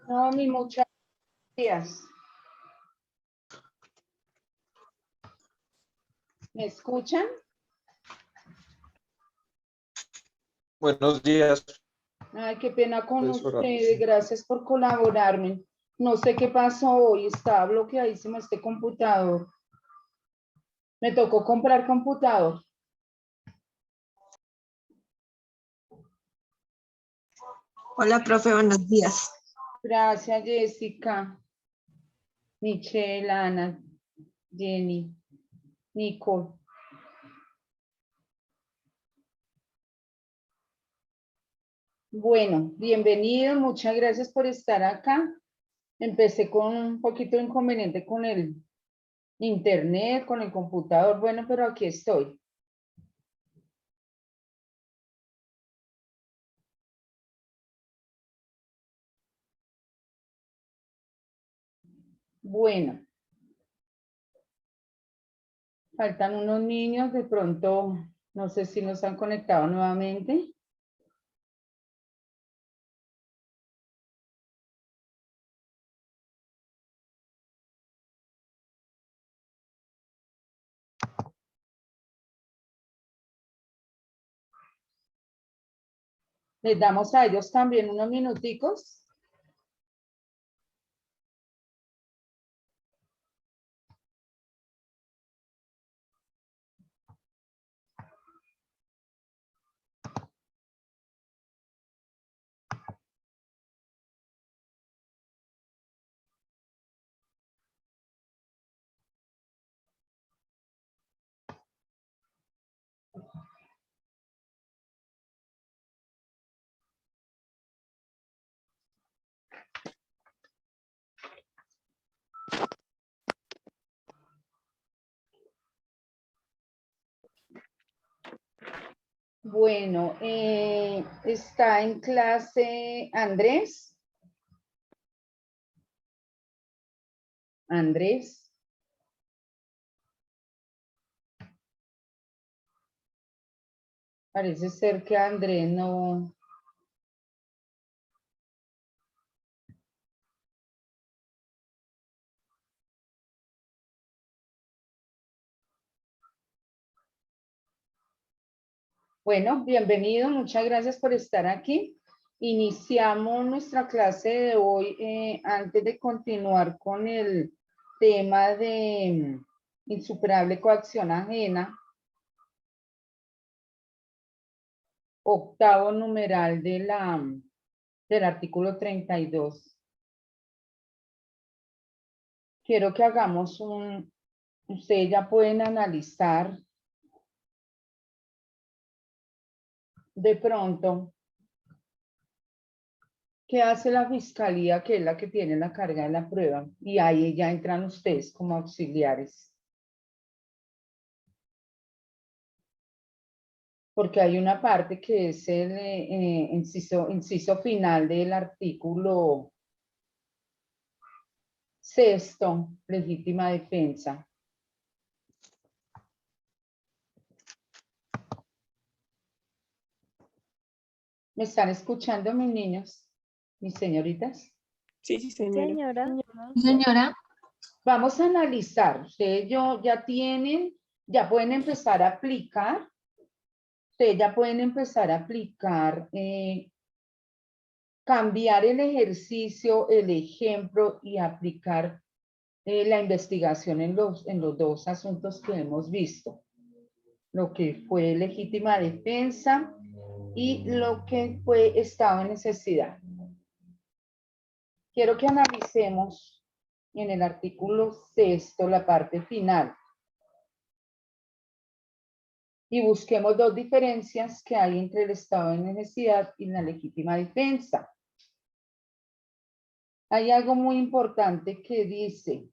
No, mi muchas gracias. ¿Me escuchan? Buenos días, Ay, qué pena con profesora. ustedes. Gracias por colaborarme. No sé qué pasó hoy. Estaba bloqueadísimo este computador. Me tocó comprar computador. Hola, profe, buenos días. Gracias, Jessica, Michelle, Ana, Jenny, Nicole. Bueno, bienvenido. Muchas gracias por estar acá. Empecé con un poquito de inconveniente con el internet, con el computador. Bueno, pero aquí estoy. Bueno, faltan unos niños, de pronto, no sé si nos han conectado nuevamente. Les damos a ellos también unos minuticos. Bueno, está en clase Andrés. Andrés. Parece ser que Andrés no. Bueno, bienvenido, muchas gracias por estar aquí. Iniciamos nuestra clase de hoy. Antes de continuar con el tema de insuperable coacción ajena, octavo numeral del artículo 32. Quiero que hagamos ustedes ya pueden analizar de pronto qué hace la fiscalía, que es la que tiene la carga de la prueba, y ahí ya entran ustedes como auxiliares. Porque hay una parte que es el inciso final del artículo sexto, legítima defensa. ¿Me están escuchando mis niños, mis señoritas? Sí, sí, señora. Señora, Vamos a analizar. Ustedes ya pueden empezar a aplicar. Ustedes ya pueden empezar a aplicar, cambiar el ejercicio, el ejemplo y aplicar la investigación en los dos asuntos que hemos visto. Lo que fue legítima defensa y lo que fue estado de necesidad. Quiero que analicemos en el artículo sexto la parte final y busquemos dos diferencias que hay entre el estado de necesidad y la legítima defensa. Hay algo muy importante que dice: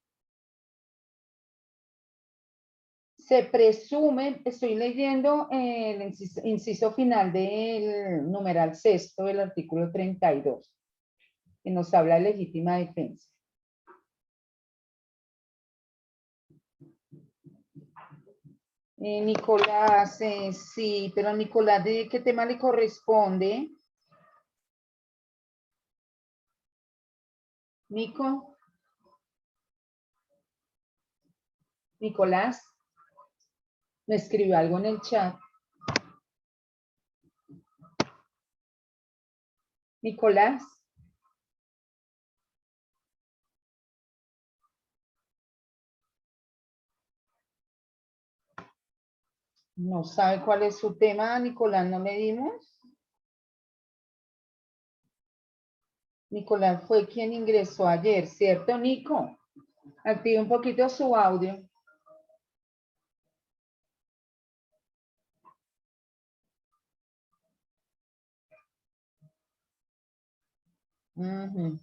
se presume, estoy leyendo el inciso final del numeral sexto del artículo 32, que nos habla de legítima defensa. Nicolás, sí, pero Nicolás, ¿de qué tema le corresponde? Nico. Nicolás. Me escribió algo en el chat. Nicolás. No sabe cuál es su tema, Nicolás, no le dimos. Nicolás fue quien ingresó ayer, ¿cierto, Nico? Active un poquito su audio. Ujú.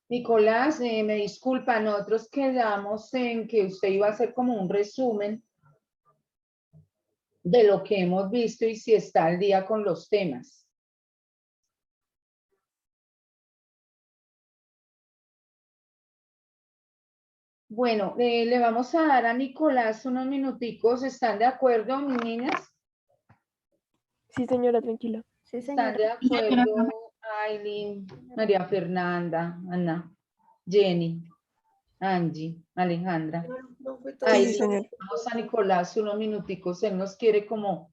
Nicolás, me disculpa, nosotros quedamos en que usted iba a hacer como un resumen de lo que hemos visto y si está al día con los temas. Bueno, le vamos a dar a Nicolás unos minuticos. ¿Están de acuerdo, mis niñas? Sí, señora, tranquila. Sí, ¿Están señora. de acuerdo, Aileen, María Fernanda, Ana, Jenny, Angie, Alejandra? Sí, Aileen, señora. vamos a Nicolás unos minuticos. Él nos quiere como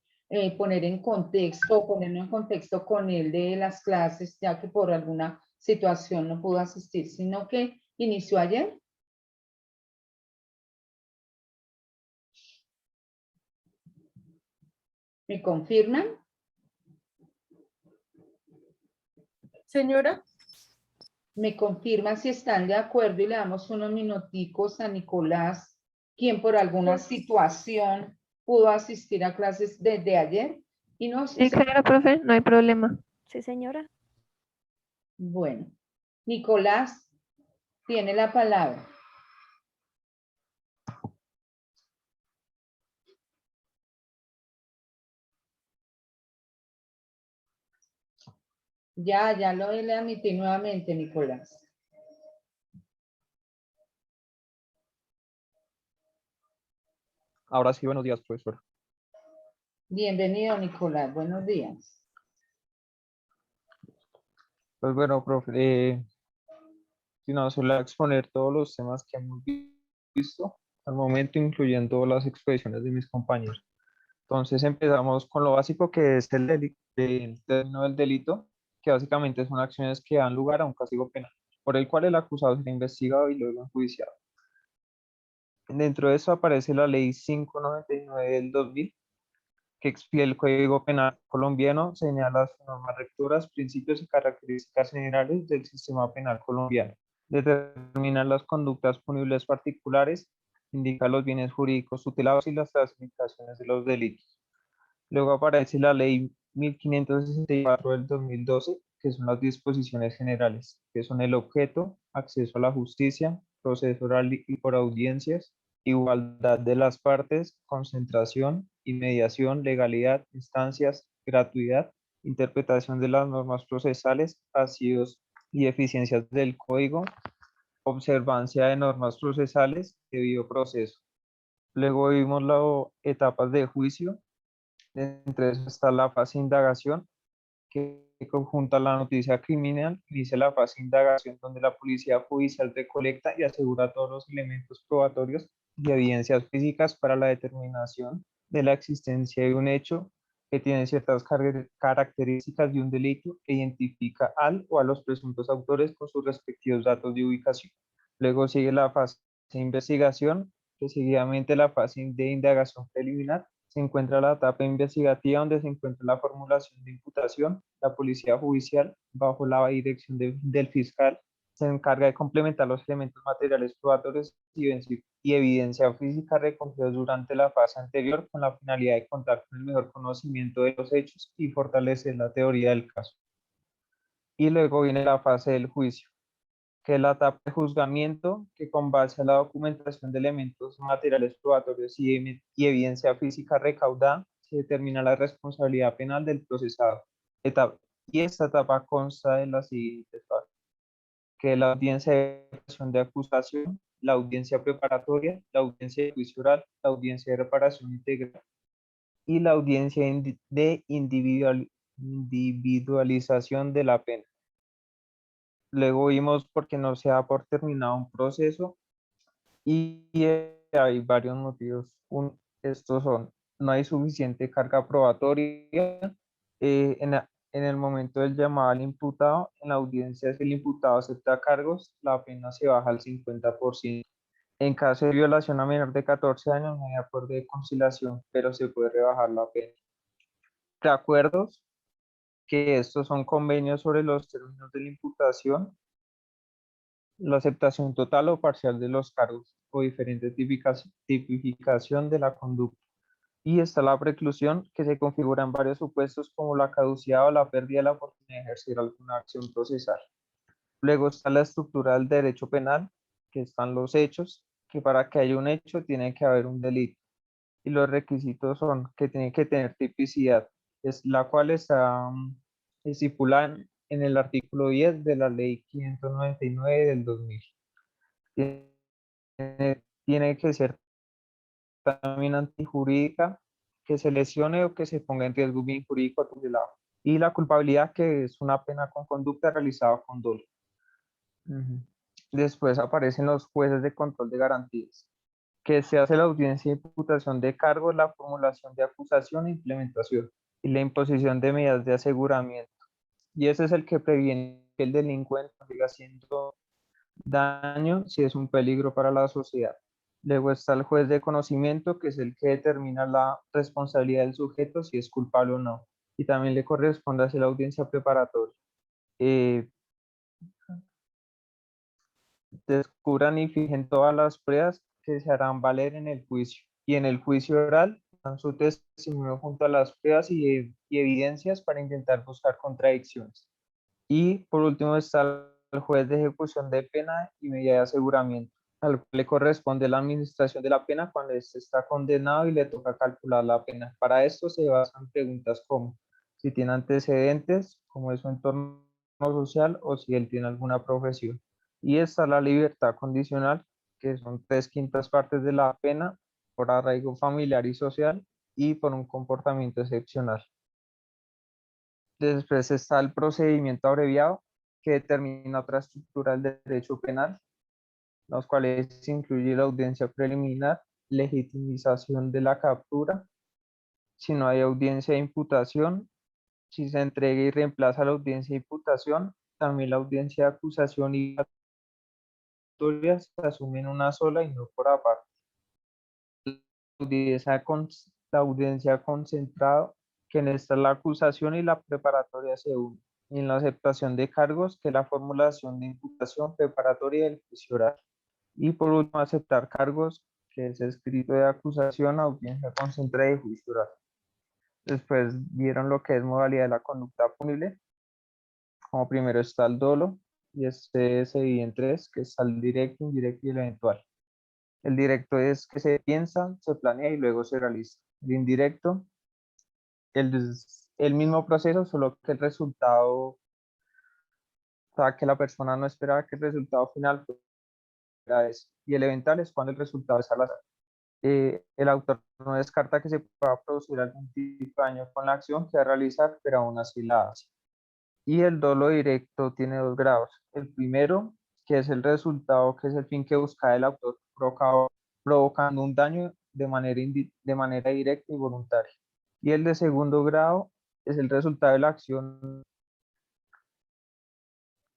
poner en contexto, ponerlo en contexto con él de las clases, ya que por alguna situación no pudo asistir, sino que inició ayer. ¿Me confirman? Señora. ¿Me confirman si están de acuerdo y le damos unos minuticos a Nicolás, quien por alguna situación pudo asistir a clases desde ayer? Y nos, Sí, claro, profe, no hay problema. Sí, señora. bueno, Nicolás tiene la palabra. Ya lo le admití nuevamente, Nicolás. Ahora sí, buenos días, profesor. Bienvenido, Nicolás. Buenos días. Pues bueno, profe, si no, suele exponer todos los temas que hemos visto al momento, incluyendo las expresiones de mis compañeros. Entonces empezamos con lo básico, que es el término del delito, que básicamente son acciones que dan lugar a un castigo penal, por el cual el acusado será investigado y luego enjuiciado. Dentro de eso aparece la Ley 599 del 2000, que expide el Código Penal colombiano, señala las normas rectoras, principios y características generales del sistema penal colombiano, determina las conductas punibles particulares, indica los bienes jurídicos tutelados y las clasificaciones de los delitos. Luego aparece la Ley 1564 del 2012, que son las disposiciones generales, que son el objeto, acceso a la justicia, proceso oral y por audiencias, igualdad de las partes, concentración y mediación, legalidad, instancias, gratuidad, interpretación de las normas procesales, vacíos y deficiencias del código, observancia de normas procesales, debido proceso. Luego vimos las etapas de juicio. Entre eso está la fase de indagación, que conjunta la noticia criminal, inicia la fase de indagación donde la policía judicial recolecta y asegura todos los elementos probatorios y evidencias físicas para la determinación de la existencia de un hecho que tiene ciertas características de un delito e identifica al o a los presuntos autores con sus respectivos datos de ubicación. Luego sigue la fase de investigación, que seguidamente la fase de indagación preliminar. Se encuentra la etapa investigativa, donde se encuentra la formulación de imputación. La policía judicial, bajo la dirección del fiscal, se encarga de complementar los elementos materiales probatorios y evidencia física recogidos durante la fase anterior, con la finalidad de contar con el mejor conocimiento de los hechos y fortalecer la teoría del caso. Y luego viene la fase del juicio, que es la etapa de juzgamiento, que con base a la documentación de elementos materiales probatorios y evidencia física recaudada, se determina la responsabilidad penal del procesado. Y esta etapa consta de las siguientes fases, que es la audiencia de preparación de acusación, la audiencia preparatoria, la audiencia de juicio oral, la audiencia de reparación integral y la audiencia de individualización de la pena. Luego vimos porque no se da por terminado un proceso y hay varios motivos. Estos son, no hay suficiente carga probatoria. En el momento del llamado al imputado, en la audiencia, si el imputado acepta cargos, la pena se baja al 50%. En caso de violación a menor de 14 años, no hay acuerdo de conciliación, pero se puede rebajar la pena. De acuerdos, que estos son convenios sobre los términos de la imputación, la aceptación total o parcial de los cargos o diferente tipificación de la conducta. Y está la preclusión, que se configura en varios supuestos como la caducidad o la pérdida de la oportunidad de ejercer alguna acción procesal. Luego está la estructura del derecho penal, que están los hechos, que para que haya un hecho tiene que haber un delito. Y los requisitos son que tiene que tener tipicidad, es la cual está estipulada en el artículo 10 de la ley 599 del 2000. Tiene que ser también antijurídica, que se lesione o que se ponga en riesgo bien jurídico a tu lado. Y la culpabilidad, que es una pena con conducta realizada con dolo. Después aparecen los jueces de control de garantías, que se hace la audiencia de imputación de cargos, la formulación de acusación e implementación, y la imposición de medidas de aseguramiento. Y ese es el que previene que el delincuente siga haciendo daño si es un peligro para la sociedad. Luego está el juez de conocimiento, que es el que determina la responsabilidad del sujeto, si es culpable o no. Y también le corresponde hacer la audiencia preparatoria. Descubran y fijen todas las pruebas que se harán valer en el juicio. Y en el juicio oral, dan su testimonio junto a las pruebas y evidencias para intentar buscar contradicciones. Y por último está el juez de ejecución de pena y medida de aseguramiento, al cual le corresponde la administración de la pena cuando éste está condenado y le toca calcular la pena. Para esto se basan preguntas como si tiene antecedentes, como es su entorno social o si él tiene alguna profesión. Y está la libertad condicional, que son 3/5 partes de la pena por arraigo familiar y social y por un comportamiento excepcional. Después está el procedimiento abreviado, que determina otra estructura del derecho penal, los cuales incluye la audiencia preliminar, legitimización de la captura, si no hay audiencia de imputación, si se entrega y reemplaza la audiencia de imputación, también la audiencia de acusación y captura se asumen una sola y no por aparte. La audiencia concentrada, que en esta la acusación y la preparatoria se unen, y en la aceptación de cargos, que es la formulación de imputación preparatoria del juicio oral. Y por último, aceptar cargos, que es escrito de acusación, audiencia concentrada y juicio oral. Después vieron lo que es modalidad de la conducta punible. Como primero está el dolo, y este se divide en tres, que es el directo, indirecto y el eventual. El directo es que se piensa, se planea y luego se realiza. El indirecto, el mismo proceso, solo que el resultado, o sea, que la persona no esperaba que el resultado final fuera ese. Y el eventual es cuando el resultado es al azar. El autor no descarta que se pueda producir algún tipo de daño con la acción que va a realizar, pero aún así la hace. Y el dolo directo tiene 2 grados. El primero, que es el resultado, que es el fin que busca el autor, provocando un daño de manera directa y voluntaria. Y el de segundo grado es el resultado de la acción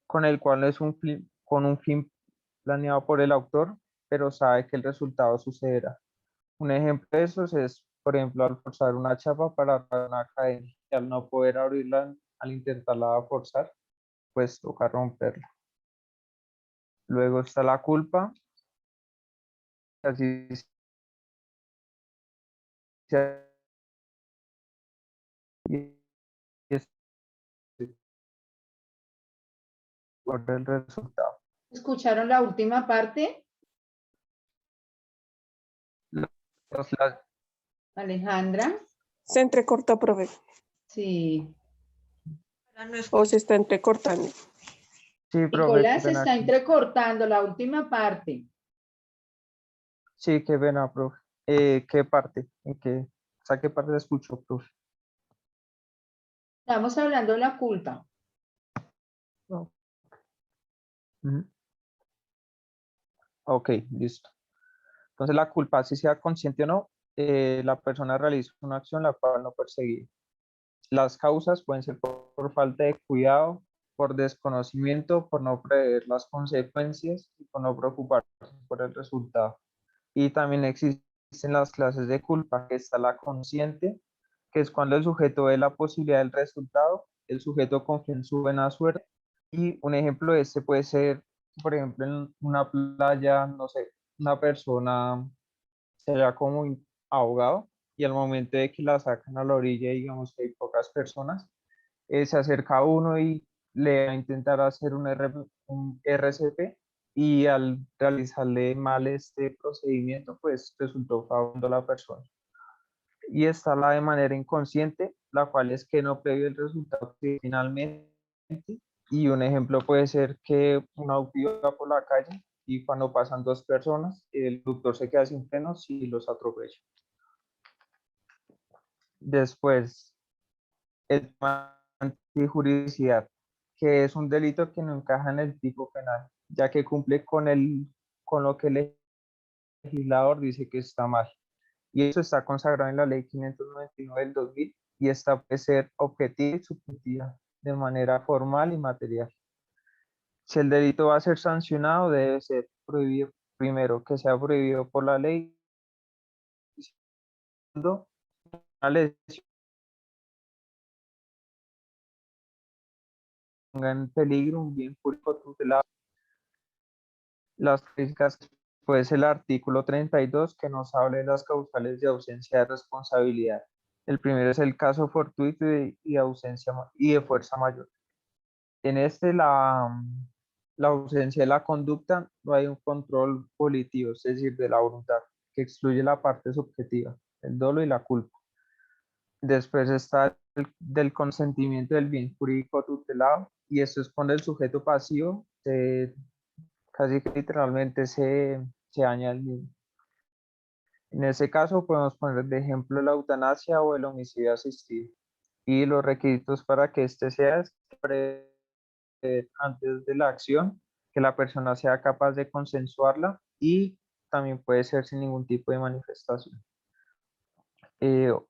con el cual es con un fin planeado por el autor, pero sabe que el resultado sucederá. Un ejemplo de esos es, por ejemplo, al forzar una chapa para abrir una cadena, y al no poder abrirla al intentarla forzar, pues toca romperla. Luego está la culpa, así se es por el resultado. ¿Escucharon la última parte? Las- Alejandra, Se entrecortó, profe. sí. O se está entrecortando. sí, profe, qué Nicolás pena. está entrecortando la última parte. Sí, qué pena, profe. ¿Qué parte? O sea, ¿qué parte escuchó, profe? Estamos hablando de la culpa. No. Ujú. Ok, listo. Entonces la culpa, si sea consciente o no, la persona realiza una acción la cual no perseguía. Las causas pueden ser por falta de cuidado, por desconocimiento, por no prever las consecuencias y por no preocuparse por el resultado. Y también existen las clases de culpa, que está la consciente, que es cuando el sujeto ve la posibilidad del resultado, el sujeto confía en su buena suerte. Y un ejemplo de este puede ser, por ejemplo, en una playa, no sé, una persona se vea como ahogado y al momento de que la sacan a la orilla, digamos que hay pocas personas, se acerca a uno y le va a intentar hacer un RCP y al realizarle mal este procedimiento, pues resultó fallando la persona. Y está la de manera inconsciente, la cual es que no prevé el resultado que finalmente. Y un ejemplo puede ser que un auto iba por la calle y cuando pasan dos personas, el conductor se queda sin frenos y los atropella. Después, el tema de antijuridicidad, que es un delito que no encaja en el tipo penal, ya que cumple con lo que el legislador dice que está mal. Y eso está consagrado en la Ley 599 del 2000 y esta puede ser objetiva y subjetiva de manera formal y material. Si el delito va a ser sancionado, debe ser prohibido, primero, que sea prohibido por la ley, segundo, una lesión ponga en peligro un bien público tutelado. Las críticas, pues el artículo 32 que nos habla de las causales de ausencia de responsabilidad. El primero es el caso fortuito y ausencia y de fuerza mayor. En este, la ausencia de la conducta, no hay un control volitivo, es decir, de la voluntad, que excluye la parte subjetiva, el dolo y la culpa. Después está del consentimiento del bien jurídico tutelado, y esto es cuando el sujeto pasivo casi que literalmente se daña el mismo. En ese caso podemos poner de ejemplo la eutanasia o el homicidio asistido. Y los requisitos para que este sea es antes de la acción, que la persona sea capaz de consensuarla y también puede ser sin ningún tipo de manifestación.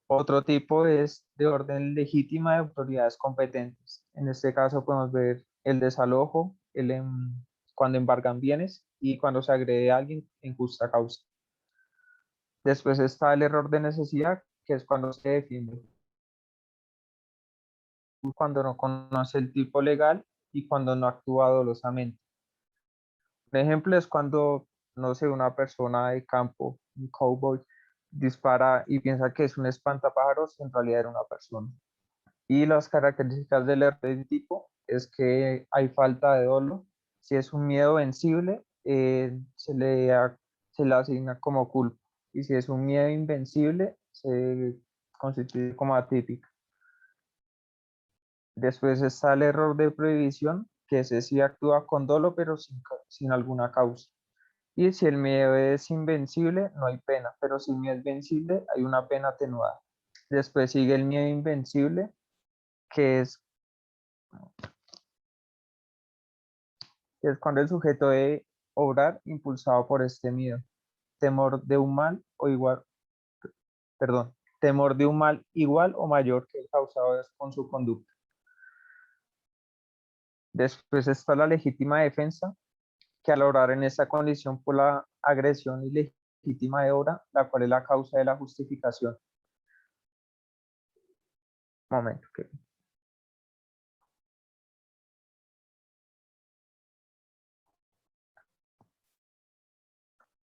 Otro tipo es de orden legítima de autoridades competentes. En este caso podemos ver el desalojo, cuando embargan bienes y cuando se agrede a alguien en justa causa. Después está el error de necesidad, que es cuando se defiende, cuando no conoce el tipo legal y cuando no actúa dolosamente. Un ejemplo es cuando, no sé, una persona de campo, un cowboy, dispara y piensa que es un espantapájaros, en realidad era una persona. Y las características del error de tipo es que hay falta de dolo. Si es un miedo vencible, se le asigna como culpa. Y si es un miedo invencible, se constituye como atípico. Después está el error de prohibición, que ese sí actúa con dolo, pero sin alguna causa. Y si el miedo es invencible, no hay pena, pero si el miedo es vencible, hay una pena atenuada. Después sigue el miedo invencible, que es cuando el sujeto debe obrar impulsado por este miedo, temor de un mal o igual, perdón, temor de un mal igual o mayor que el causado con su conducta. Después está la legítima defensa, que al obrar en esta condición por la agresión ilegítima de obra, la cual es la causa de la justificación. Momento. Okay.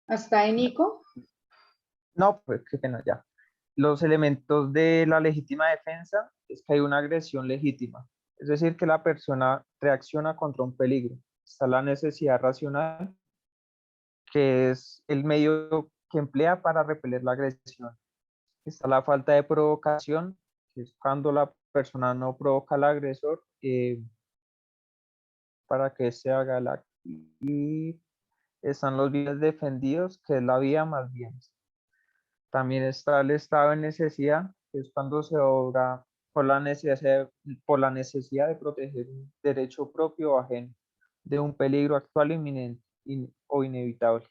¿Hasta ahí, Nico? No, pues qué pena ya. Los elementos de la legítima defensa es que hay una agresión legítima, es decir, que la persona reacciona contra un peligro. Está la necesidad racional, que es el medio que emplea para repeler la agresión. Está la falta de provocación, que es cuando la persona no provoca al agresor para que se haga el acto. Y están los bienes defendidos, que es la vida más bienes. También está el estado de necesidad, que es cuando se obra por la necesidad de proteger un derecho propio o ajeno. de un peligro actual inminente o inevitable.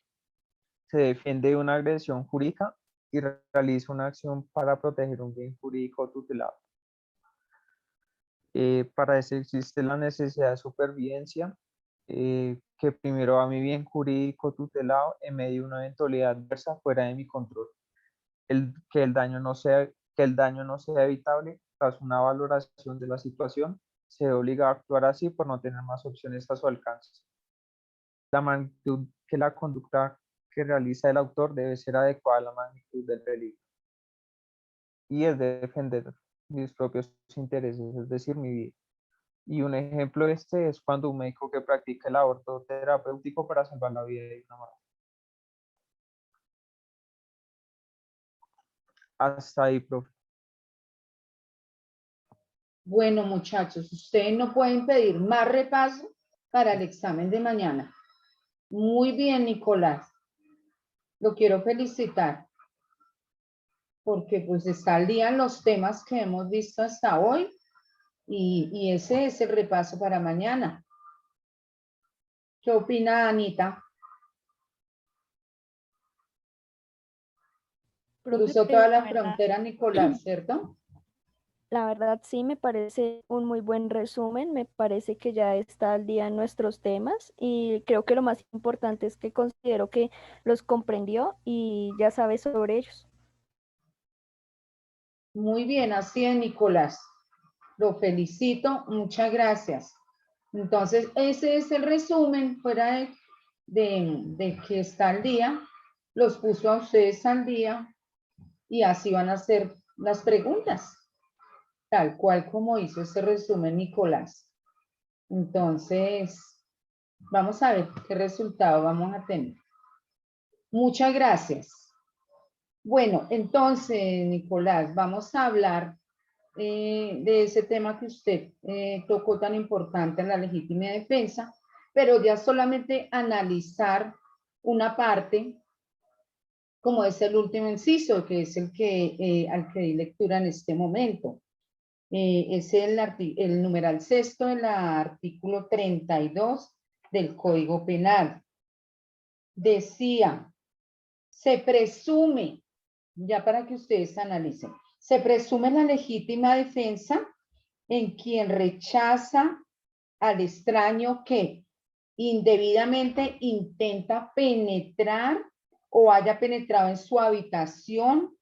Se defiende de una agresión jurídica y realiza una acción para proteger un bien jurídico tutelado. Para eso existe la necesidad de supervivencia, que primero va mi bien jurídico tutelado en medio de una eventualidad adversa fuera de mi control. Que el daño no sea evitable tras una valoración de la situación, se obliga a actuar así por no tener más opciones a su alcance. La magnitud que la conducta que realiza el autor debe ser adecuada a la magnitud del peligro. Y es de defender mis propios intereses, es decir, mi vida. Y un ejemplo es cuando un médico que practica el aborto terapéutico para salvar la vida de una madre. Hasta ahí, profe. Bueno, muchachos, ustedes no pueden pedir más repaso para el examen de mañana. Muy bien, Nicolás. Lo quiero felicitar porque pues está al día en los temas que hemos visto hasta hoy y ese es el repaso para mañana. ¿Qué opina Anita? Cruzó toda la frontera, Nicolás, ¿cierto? La verdad sí me parece un muy buen resumen, me parece que ya está al día en nuestros temas y creo que lo más importante es que considero que los comprendió y ya sabe sobre ellos. Muy bien, así es, Nicolás. Lo felicito, muchas gracias. Entonces, ese es el resumen fuera de que está al día. Los puso a ustedes al día y así van a ser las preguntas, tal cual como hizo ese resumen Nicolás. Entonces, vamos a ver qué resultado vamos a tener. Muchas gracias. Bueno, entonces, Nicolás, vamos a hablar de ese tema que usted tocó tan importante en la legítima defensa, pero ya solamente analizar una parte, como es el último inciso, que es el que al que di lectura en este momento. Es el numeral sexto del artículo 32 del Código Penal. Decía, se presume, ya para que ustedes analicen, se presume la legítima defensa en quien rechaza al extraño que indebidamente intenta penetrar o haya penetrado en su habitación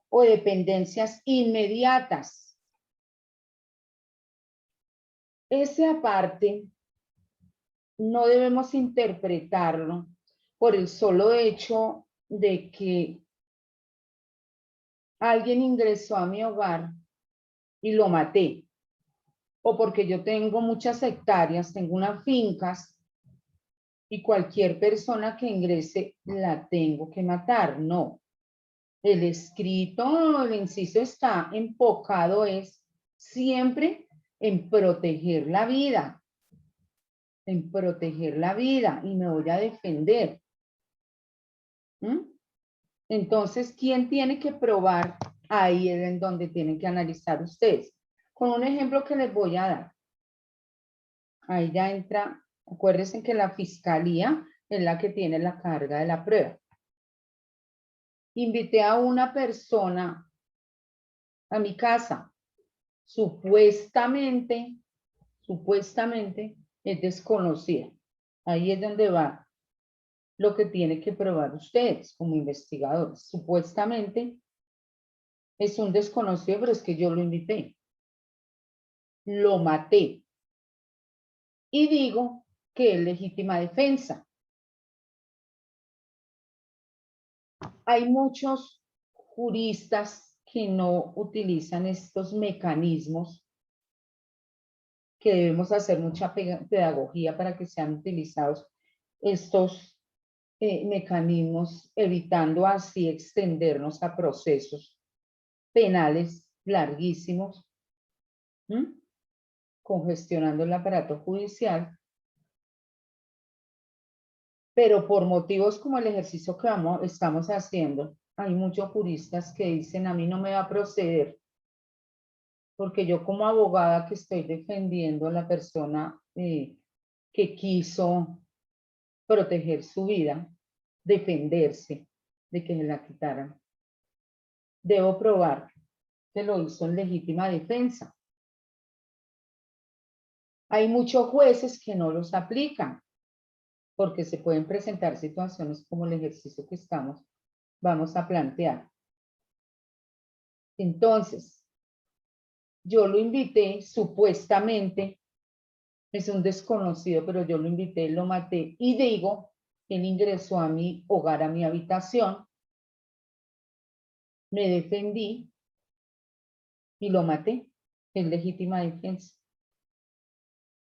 o dependencias inmediatas. Ese aparte no debemos interpretarlo por el solo hecho de que alguien ingresó a mi hogar y lo maté, o porque yo tengo muchas hectáreas, tengo unas fincas y cualquier persona que ingrese la tengo que matar. No. El escrito, el inciso está enfocado es siempre en proteger la vida, en proteger la vida y me voy a defender. Entonces, ¿quién tiene que probar? Ahí es en donde tienen que analizar ustedes. Con un ejemplo que les voy a dar. Ahí ya entra, acuérdense que la fiscalía es la que tiene la carga de la prueba. Invité a una persona a mi casa. Supuestamente es desconocida. Ahí es donde va lo que tiene que probar ustedes como investigadores. Supuestamente es un desconocido, pero es que yo lo invité. Lo maté. Y digo que es legítima defensa. Hay muchos juristas que no utilizan estos mecanismos, que debemos hacer mucha pedagogía para que sean utilizados estos mecanismos, evitando así extendernos a procesos penales larguísimos, congestionando el aparato judicial, pero por motivos como el ejercicio que estamos haciendo, hay muchos juristas que dicen a mí no me va a proceder, porque yo como abogada que estoy defendiendo a la persona que quiso proteger su vida, defenderse de que se la quitaran. Debo probar que lo hizo en legítima defensa. Hay muchos jueces que no los aplican porque se pueden presentar situaciones como el ejercicio que vamos a plantear. Entonces, yo lo invité, supuestamente, es un desconocido, pero yo lo invité, lo maté y digo, él ingresó a mi hogar, a mi habitación, me defendí y lo maté en legítima defensa.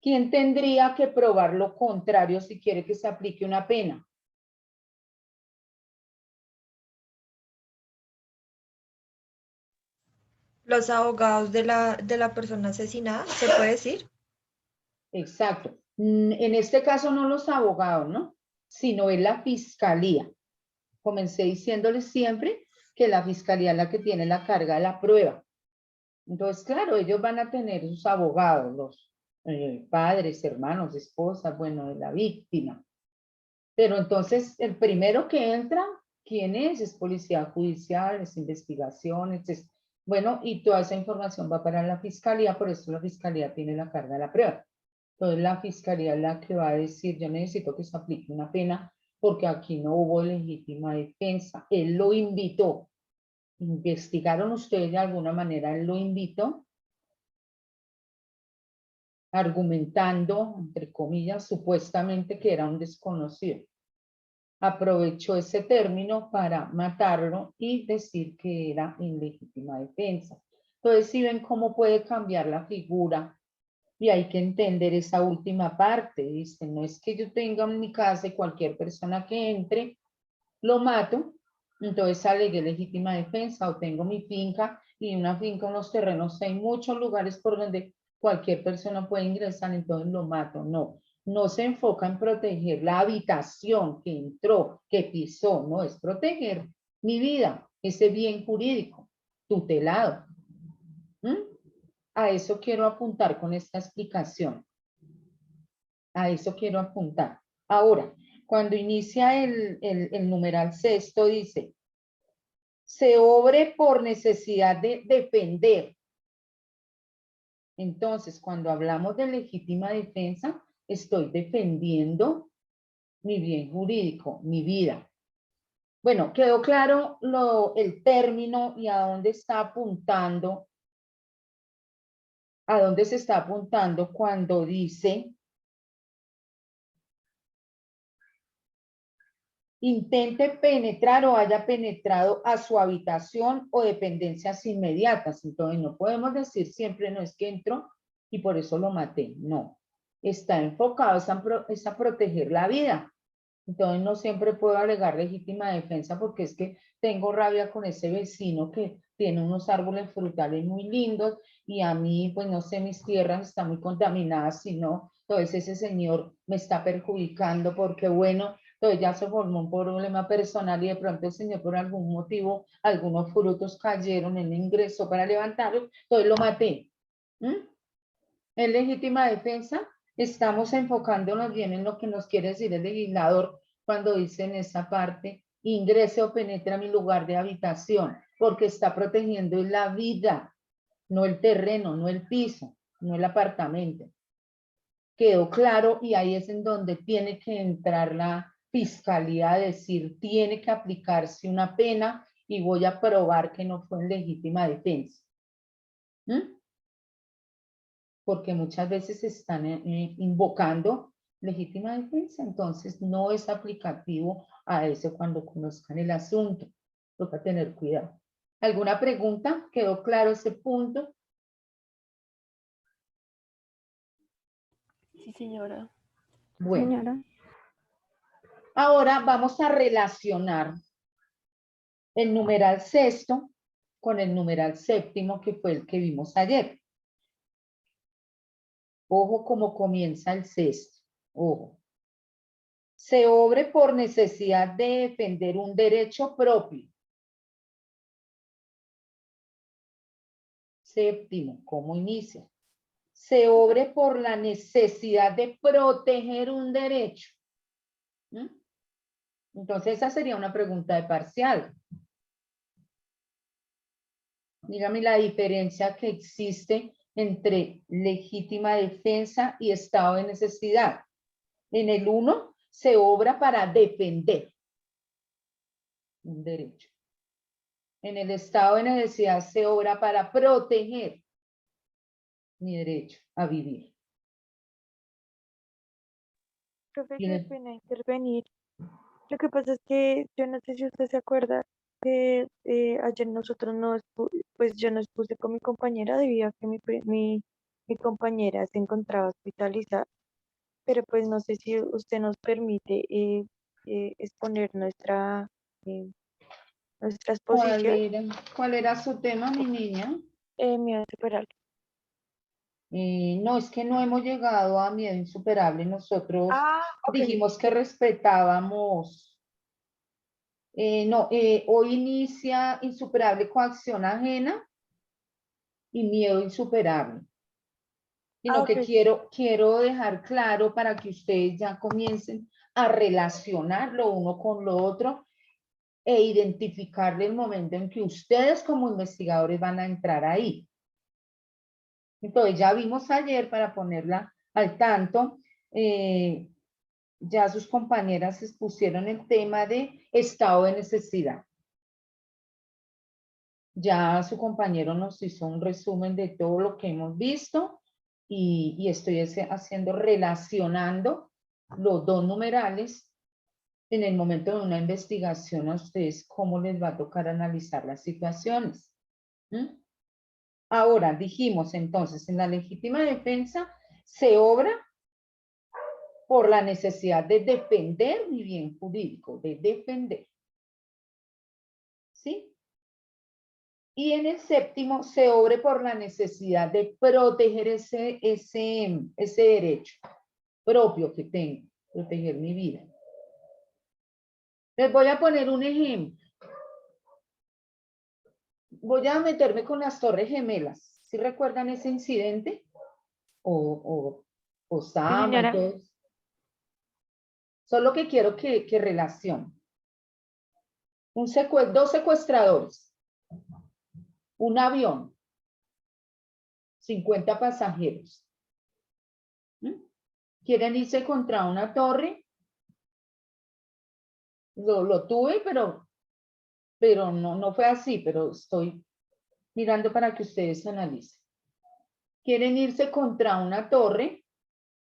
¿Quién tendría que probar lo contrario si quiere que se aplique una pena? Los abogados de la persona asesinada, ¿se puede decir? Exacto. En este caso no los abogados, ¿no? Sino es la fiscalía. Comencé diciéndoles siempre que la fiscalía es la que tiene la carga de la prueba. Entonces, claro, ellos van a tener sus abogados, los padres, hermanos, esposas, bueno, de la víctima. Pero entonces, el primero que entra, ¿quién es? Es policía judicial, es investigaciones, bueno, y toda esa información va para la fiscalía, por eso la fiscalía tiene la carga de la prueba. Entonces, la fiscalía es la que va a decir, yo necesito que se aplique una pena, porque aquí no hubo legítima defensa. Él lo invitó. ¿Investigaron ustedes de alguna manera? Él lo invitó, argumentando, entre comillas, supuestamente que era un desconocido. Aprovechó ese término para matarlo y decir que era en legítima defensa. Entonces, si ven cómo puede cambiar la figura, y hay que entender esa última parte, dice, no es que yo tenga en mi casa y cualquier persona que entre, lo mato, entonces alegué legítima defensa, o tengo mi finca y una finca, unos terrenos, hay muchos lugares por donde cualquier persona puede ingresar, entonces lo mato. No, no se enfoca en proteger la habitación que entró, que pisó, no, es proteger mi vida, ese bien jurídico, tutelado. A eso quiero apuntar con esta explicación. A eso quiero apuntar. Ahora, cuando inicia el numeral sexto, dice, se obre por necesidad de defender. Entonces, cuando hablamos de legítima defensa, estoy defendiendo mi bien jurídico, mi vida. Bueno, quedó claro el término y a dónde está apuntando, a dónde se está apuntando cuando dice intente penetrar o haya penetrado a su habitación o dependencias inmediatas. Entonces no podemos decir siempre no es que entró y por eso lo maté. No, está enfocado es a proteger la vida. Entonces no siempre puedo alegar legítima defensa porque es que tengo rabia con ese vecino que tiene unos árboles frutales muy lindos y a mí, pues no sé, mis tierras están muy contaminadas, sino entonces ese señor me está perjudicando porque bueno, entonces ya se formó un problema personal y de pronto el señor por algún motivo, algunos frutos cayeron, él ingresó para levantarlos, entonces lo maté. ¿Es legítima defensa? Estamos enfocándonos bien en lo que nos quiere decir el legislador cuando dice en esa parte, ingrese o penetre a mi lugar de habitación, porque está protegiendo la vida, no el terreno, no el piso, no el apartamento. Quedó claro y ahí es en donde tiene que entrar la fiscalía a decir, tiene que aplicarse una pena y voy a probar que no fue en legítima defensa. Porque muchas veces están invocando legítima defensa, entonces no es aplicativo a eso cuando conozcan el asunto. Toca tener cuidado. ¿Alguna pregunta? ¿Quedó claro ese punto? Sí, señora. Bueno, Señora. ahora vamos a relacionar el numeral sexto con el numeral séptimo, que fue el que vimos ayer. Ojo cómo comienza el sexto. Ojo. Se obre por necesidad de defender un derecho propio. Séptimo, ¿cómo inicia? se obre por la necesidad de proteger un derecho. ¿Mm? Entonces esa sería una pregunta de parcial. Dígame la diferencia que existe entre legítima defensa y estado de necesidad. En el uno se obra para defender un derecho. En el estado de necesidad se obra para proteger mi derecho a vivir. Profe, Y qué el- pena intervenir. Lo que pasa es que yo no sé si usted se acuerda que ayer nosotros pues yo no expuse con mi compañera debido a que mi compañera se encontraba hospitalizada, pero pues no sé si usted nos permite exponer eh, nuestra exposición. ¿Cuál era su tema, mi niña? Miedo insuperable. No, es que no hemos llegado a miedo insuperable. Nosotros Ah, ok. dijimos que respetábamos. No, hoy inicia insuperable coacción ajena y miedo insuperable. Sino que Ok. quiero dejar claro para que ustedes ya comiencen a relacionar lo uno con lo otro e identificarle el momento en que ustedes como investigadores van a entrar ahí. Entonces ya vimos ayer, para ponerla al tanto, ya sus compañeras expusieron el tema de estado de necesidad. Ya su compañero nos hizo un resumen de todo lo que hemos visto y estoy relacionando los dos numerales. En el momento de una investigación a ustedes, cómo les va a tocar analizar las situaciones. ¿Mm? Ahora, dijimos entonces, en la legítima defensa se obra por la necesidad de defender mi bien jurídico, de defender. ¿Sí? Y en el séptimo se obre por la necesidad de proteger ese derecho propio que tengo, proteger mi vida. Les voy a poner un ejemplo. Voy a meterme con las Torres Gemelas. ¿Sí recuerdan ese incidente? O Sí, Sama y señora. todo. Solo que quiero que relacionen. Dos secuestradores. Un avión. 50 pasajeros. ¿Mm? Quieren irse contra una torre. Lo tuve, pero no fue así, pero estoy mirando para que ustedes analicen. Quieren irse contra una torre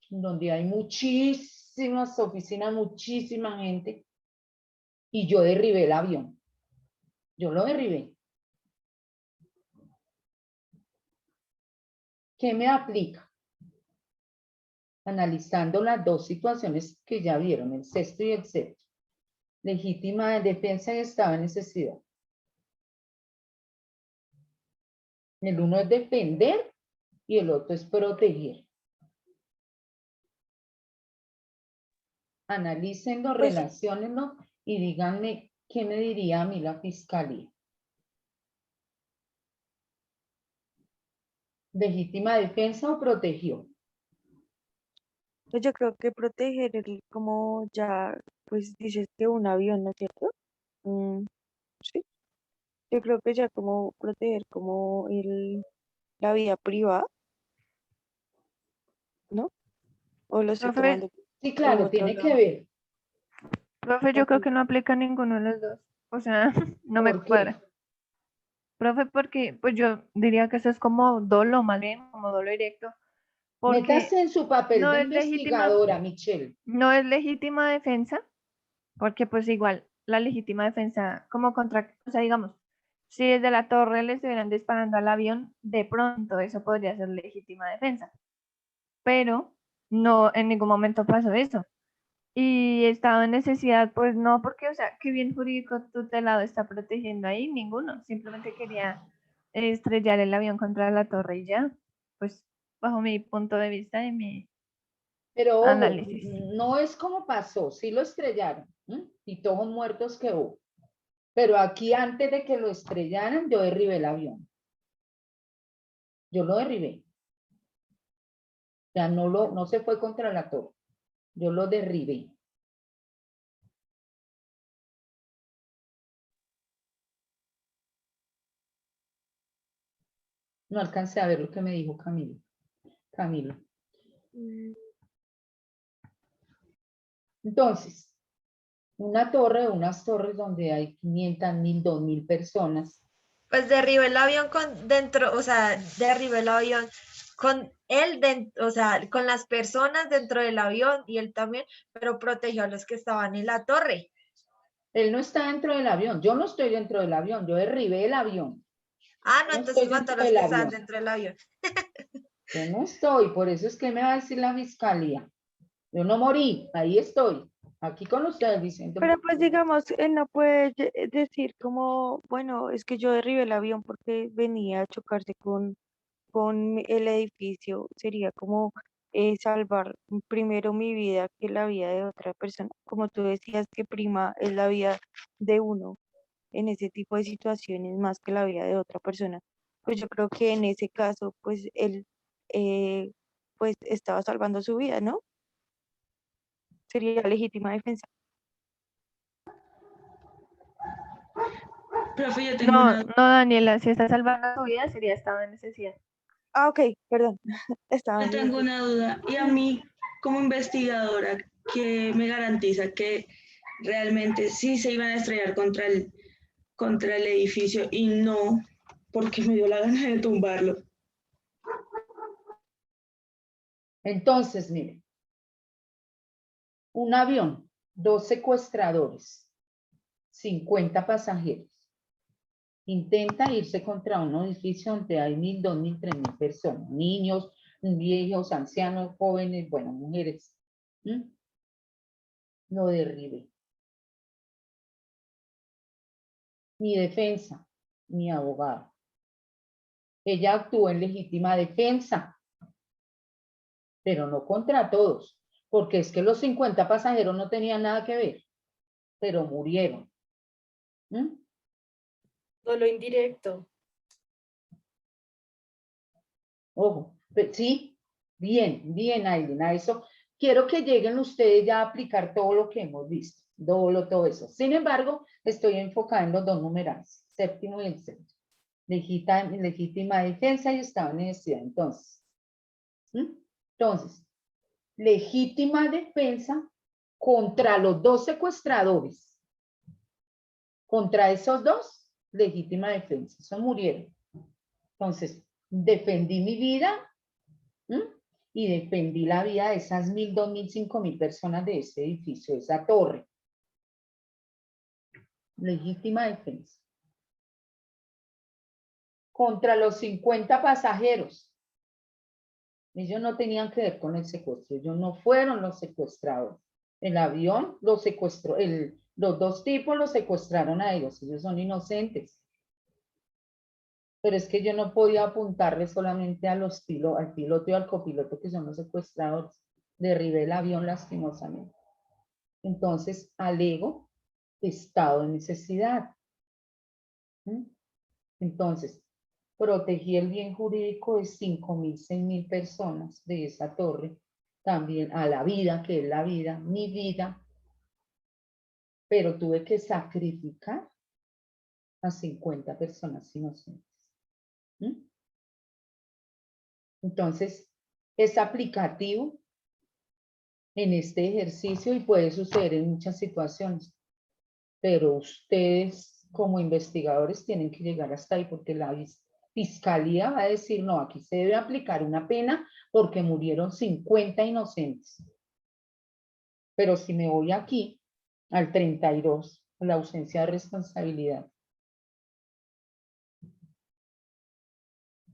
donde hay muchísimas oficinas, muchísima gente, y yo derribé el avión. Yo lo derribé. ¿Qué me aplica? Analizando las dos situaciones que ya vieron, el sexto y el séptimo. Legítima defensa y estado de necesidad. El uno es defender y el otro es proteger. Analícenlo, Pues relaciónenlo y díganme qué me diría a mí la fiscalía. ¿Legítima defensa o protegió? pues yo creo que proteger como ya, pues dices que un avión, ¿no es cierto? Sí, yo creo que ya como proteger como la vida privada, ¿no? O lo estoy Profe, tomando Sí, en claro, otro tiene que lado. ver. profe, yo creo Ok. que no aplica ninguno de los dos. O sea, no me ¿Por qué? cuadra. Profe, porque pues yo diría que eso es como dolo, más bien, como dolo directo, porque Métase en su papel no de es legítima, investigadora, Michelle. no es legítima defensa, porque pues igual la legítima defensa, como contra, o sea, digamos, si desde la torre le estuvieran disparando al avión, de pronto eso podría ser legítima defensa, pero no en ningún momento pasó eso. Y estado en necesidad, pues no, porque, o sea, qué bien jurídico tutelado está protegiendo ahí, ninguno, simplemente quería estrellar el avión contra la torre y ya, pues bajo mi punto de vista y mi Pero ojo, análisis. no es como pasó, sí lo estrellaron, ¿m? Y todos muertos que hubo. Pero aquí antes de que lo estrellaran, yo derribé el avión. Yo lo derribé. sea, no se fue contra la torre. Yo lo derribé. No alcancé a ver lo que me dijo Camilo. Camilo. Entonces, una torre, unas torres donde hay 500, 1000, 2000 personas. Pues derribó el avión con dentro, o sea, derribó el avión con él dentro, o sea, con las personas dentro del avión y él también, pero protegió a los que estaban en la torre. Él no está dentro del avión. Yo no estoy dentro del avión. Yo derribé el avión. Ah, no, No entonces estoy mató a dentro los del que estaban avión. dentro del avión. Yo no estoy. Por eso es que me va a decir la fiscalía. Yo no morí. Ahí estoy. Aquí con ustedes diciendo. Pero pues digamos, él no puede decir como, bueno, es que yo derribé el avión porque venía a chocarse con el edificio. Sería como salvar primero mi vida que la vida de otra persona. Como tú decías que prima es la vida de uno en ese tipo de situaciones más que la vida de otra persona. Pues yo creo que en ese caso, pues él pues estaba salvando su vida, ¿no? Sería legítima defensa. Profe, yo tengo No, una, no, Daniela, si está salvando tu vida sería estado de necesidad. Ah, ok, perdón. Estaba yo en tengo una duda. Y a mí, como investigadora, ¿qué me garantiza que realmente sí se iban a estrellar contra el edificio y no porque me dio la gana de tumbarlo? Entonces, miren. Un avión, 2 secuestradores, 50 pasajeros. Intenta irse contra un edificio donde hay 1000, 2000, 3000 personas. Niños, viejos, ancianos, jóvenes, bueno, mujeres. Lo derribé. Mi defensa, mi abogado. Ella actuó en legítima defensa, pero no contra todos, porque es que los 50 pasajeros no tenían nada que ver, pero murieron. Solo indirecto. Ojo, sí, bien, bien, Aileen, a eso quiero que lleguen ustedes ya a aplicar todo lo que hemos visto, todo eso. Sin embargo, estoy enfocada en los dos numerales, séptimo y el sexto. Legítima defensa y estado de necesidad. Entonces, legítima defensa contra los 2 secuestradores. Contra esos 2, legítima defensa. Esos murieron. Entonces, defendí mi vida y defendí la vida de esas 1000, 2000, 5000 personas de ese edificio, de esa torre. Legítima defensa. Contra los 50 pasajeros. Ellos no tenían que ver con el secuestro, ellos no fueron los secuestrados. El avión los secuestró, los 2 tipos los secuestraron a ellos son inocentes. Pero es que yo no podía apuntarle solamente a al piloto y al copiloto que son los secuestradores. Derribé el avión lastimosamente. Entonces, alego estado de necesidad. Entonces, protegí el bien jurídico de 5000, 6000 personas de esa torre, también a la vida, que es la vida, mi vida, pero tuve que sacrificar a 50 personas inocentes. Entonces, es aplicativo en este ejercicio y puede suceder en muchas situaciones, pero ustedes como investigadores tienen que llegar hasta ahí porque la fiscalía va a decir, no, aquí se debe aplicar una pena porque murieron 50 inocentes. Pero si me voy aquí al 32, la ausencia de responsabilidad,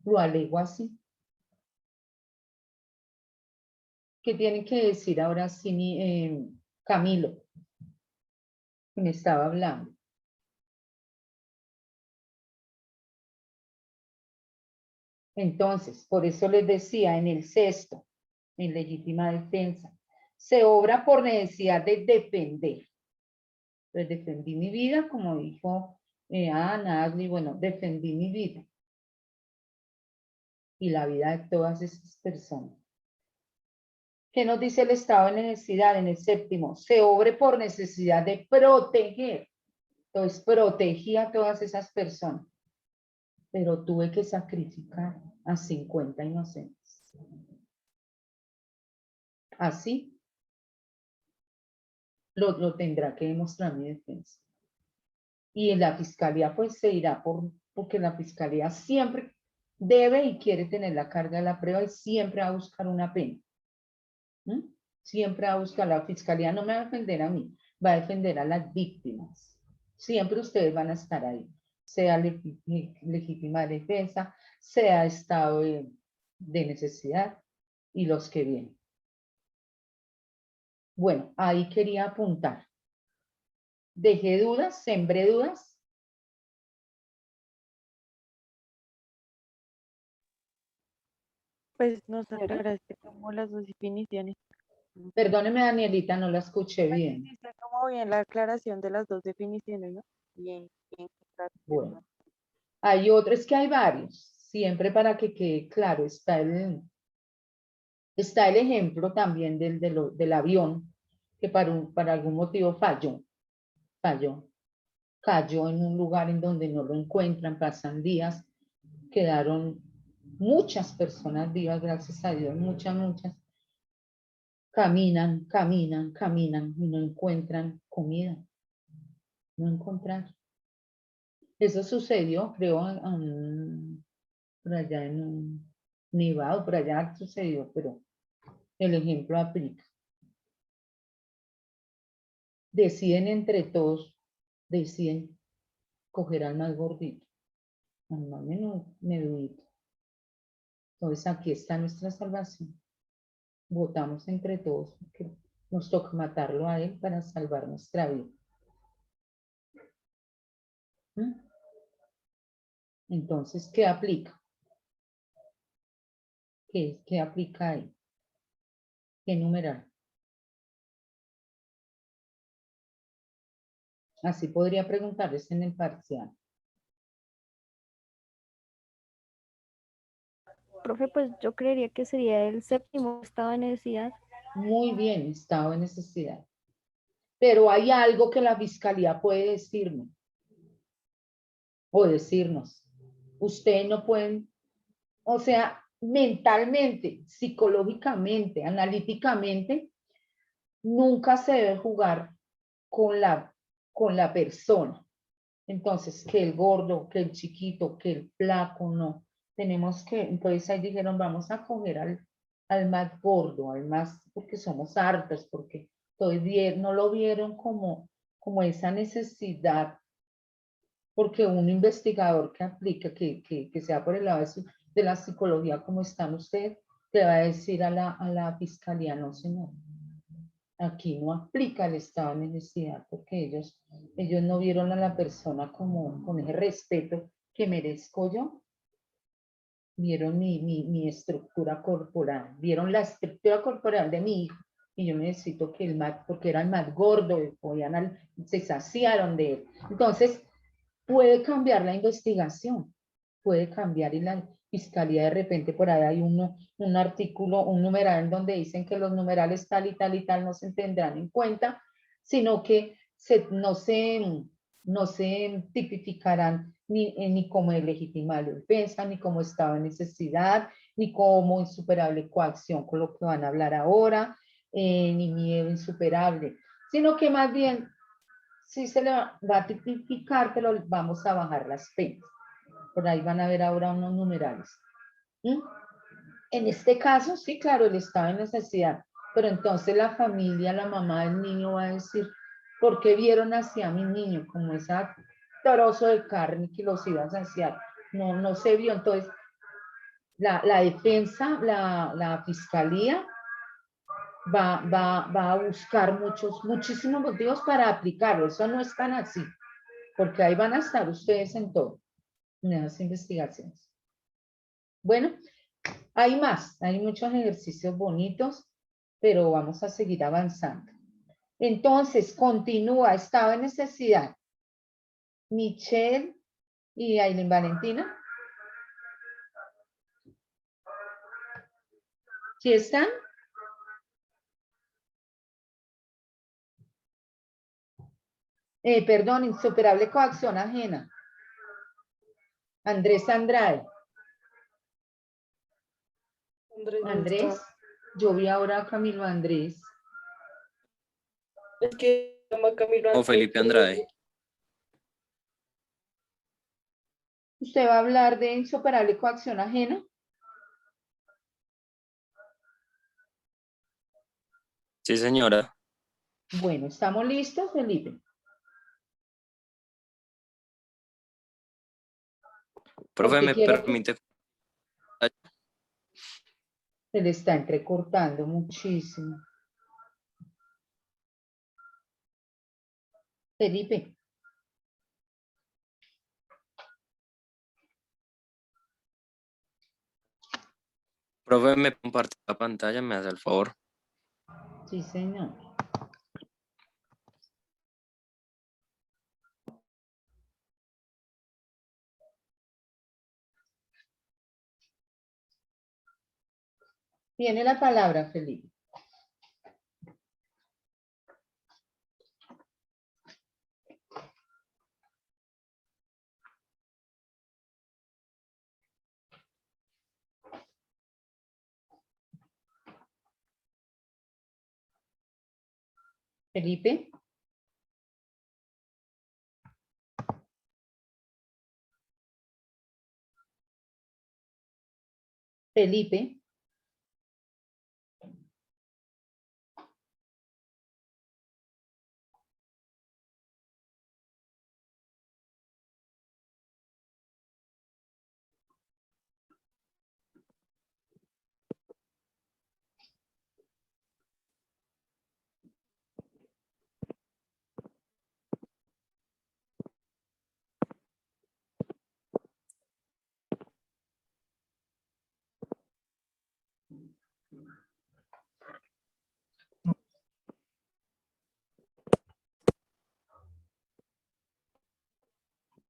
lo alego así. ¿Qué tiene que decir ahora sí Camilo, que me estaba hablando? Entonces, por eso les decía en el sexto, en legítima defensa, se obra por necesidad de defender. Pues defendí mi vida, como dijo Ana, Ashley, bueno, defendí mi vida y la vida de todas esas personas. ¿Qué nos dice el estado de necesidad en el séptimo? Se obre por necesidad de proteger. Entonces, protegí a todas esas personas, pero tuve que sacrificar a 50 inocentes. Así lo tendrá que demostrar mi defensa. Y en la fiscalía pues se irá porque la fiscalía siempre debe y quiere tener la carga de la prueba y siempre va a buscar una pena. Siempre va a buscar, la fiscalía no me va a defender a mí, va a defender a las víctimas. Siempre ustedes van a estar ahí, sea legítima defensa, sea estado de necesidad y los que vienen. Bueno, ahí quería apuntar. Dejé dudas, sembré dudas. Pues nos aclaraste como las dos definiciones. Perdóneme, Danielita, no la escuché Pues bien. hiciste como bien la aclaración de las dos definiciones, ¿no? Bien, bien. Bueno, hay otro, es que hay varios. Siempre para que quede claro, está el ejemplo también del avión, que para algún motivo falló. Cayó en un lugar en donde no lo encuentran, pasan días, quedaron muchas personas vivas, gracias a Dios, muchas. Caminan y no encuentran comida, no encontrar. Eso sucedió, creo, por allá en un Nevado, por allá sucedió, pero el ejemplo aplica. Deciden entre todos, deciden coger al más gordito, al más menudito. Entonces aquí está nuestra salvación. Votamos entre todos porque nos toca matarlo a él para salvar nuestra vida. Entonces, ¿qué aplica? ¿Qué aplica ahí? ¿Qué numeral? Así podría preguntarles en el parcial. Profe, pues yo creería que sería el séptimo estado de necesidad. Muy bien, estado de necesidad. Pero hay algo que la fiscalía puede decirme o decirnos. Ustedes no pueden, o sea, mentalmente, psicológicamente, analíticamente, nunca se debe jugar con la persona. Entonces, que el gordo, que el chiquito, que el flaco, no. Tenemos que, entonces ahí dijeron, vamos a coger al más gordo, al más, porque somos hartos, porque no lo vieron como esa necesidad, porque un investigador que aplica, que sea por el lado de la psicología, como están ustedes, le va a decir a la fiscalía, no señor, aquí no aplica el estado de necesidad, porque ellos no vieron a la persona con ese respeto que merezco yo. Vieron mi estructura corporal, vieron la estructura corporal de mi hijo, y yo necesito que porque era el más gordo, se saciaron de él. Entonces, puede cambiar la investigación, puede cambiar y la fiscalía de repente por ahí hay un artículo, un numeral en donde dicen que los numerales tal y tal y tal no se tendrán en cuenta, sino que no se tipificarán ni como legítima defensa, ni como estado de necesidad, ni como insuperable coacción, con lo que van a hablar ahora, ni miedo insuperable, sino que más bien sí se le va a tipificar, pero vamos a bajar las penas. Por ahí van a ver ahora unos numerales. En este caso, sí, claro, el estado de necesidad, pero entonces la familia, la mamá del niño va a decir, ¿por qué vieron hacia mi niño como ese trozo de carne que los iba a saciar? No se vio. Entonces, la defensa, la fiscalía va a buscar muchísimos motivos para aplicarlo. Eso no es tan así, porque ahí van a estar ustedes en todo, en esas investigaciones. Bueno, hay más, hay muchos ejercicios bonitos, pero vamos a seguir avanzando. Entonces, continúa, estado de necesidad. Michelle y Aileen Valentina. ¿Sí están? Perdón, insuperable coacción ajena. Andrés Andrade. Andrés, no Andrés, está. yo vi ahora a Camilo Andrés. Es que se llama Camilo O Andrés, Felipe Andrade. ¿Usted va a hablar de insuperable coacción ajena? Sí, señora. Bueno, ¿estamos listos, Felipe? Profe, Porque ¿me quiero que permite? se le está entrecortando muchísimo. Felipe. Profe, ¿me comparte la pantalla? ¿Me hace el favor? Sí, señor. Tiene la palabra, Felipe. Felipe. Felipe.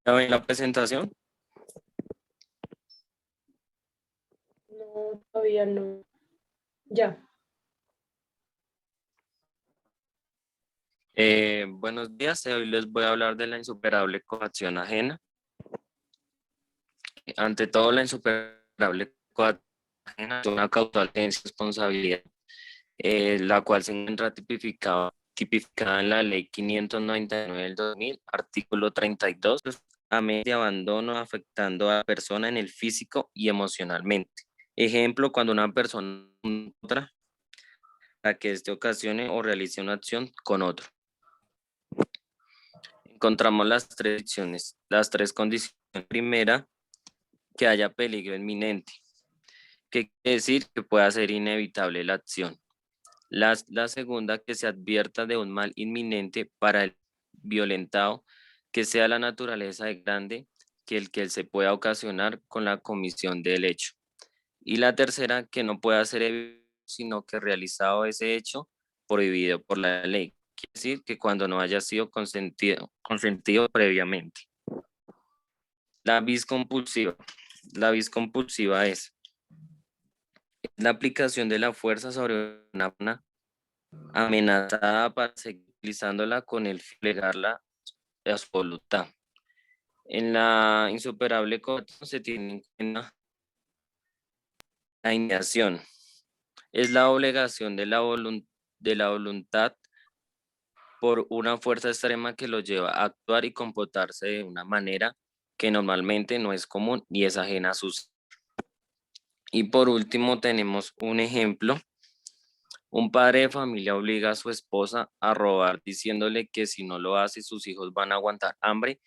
¿Ya ven la presentación? No, todavía no. Ya. Buenos días, hoy les voy a hablar de la insuperable coacción ajena. Ante todo, la insuperable coacción ajena es una causal de responsabilidad, la cual se encuentra tipificada en la Ley 599 del 2000, artículo 32, a medio de abandono afectando a la persona en el físico y emocionalmente. Ejemplo, cuando una persona otra a que éste ocasione o realice una acción con otro. Encontramos las tres condiciones. Primera, que haya peligro inminente, que quiere decir que pueda ser inevitable la acción. La segunda, que se advierta de un mal inminente para el violentado, que sea la naturaleza de grande que él se pueda ocasionar con la comisión del hecho. Y la tercera, que no pueda ser evitado, sino que realizado ese hecho prohibido por la ley. Quiere decir que cuando no haya sido consentido previamente. La vis compulsiva. La vis compulsiva es la aplicación de la fuerza sobre una persona amenazada para seguir utilizándola con el fin de plegarla a su voluntad. En la insuperable coacción se tiene en cuenta la inacción. Es la obligación de la voluntad por una fuerza extrema que lo lleva a actuar y comportarse de una manera que normalmente no es común y es ajena a sus. Y por último tenemos un ejemplo. Un padre de familia obliga a su esposa a robar diciéndole que si no lo hace sus hijos van a aguantar hambre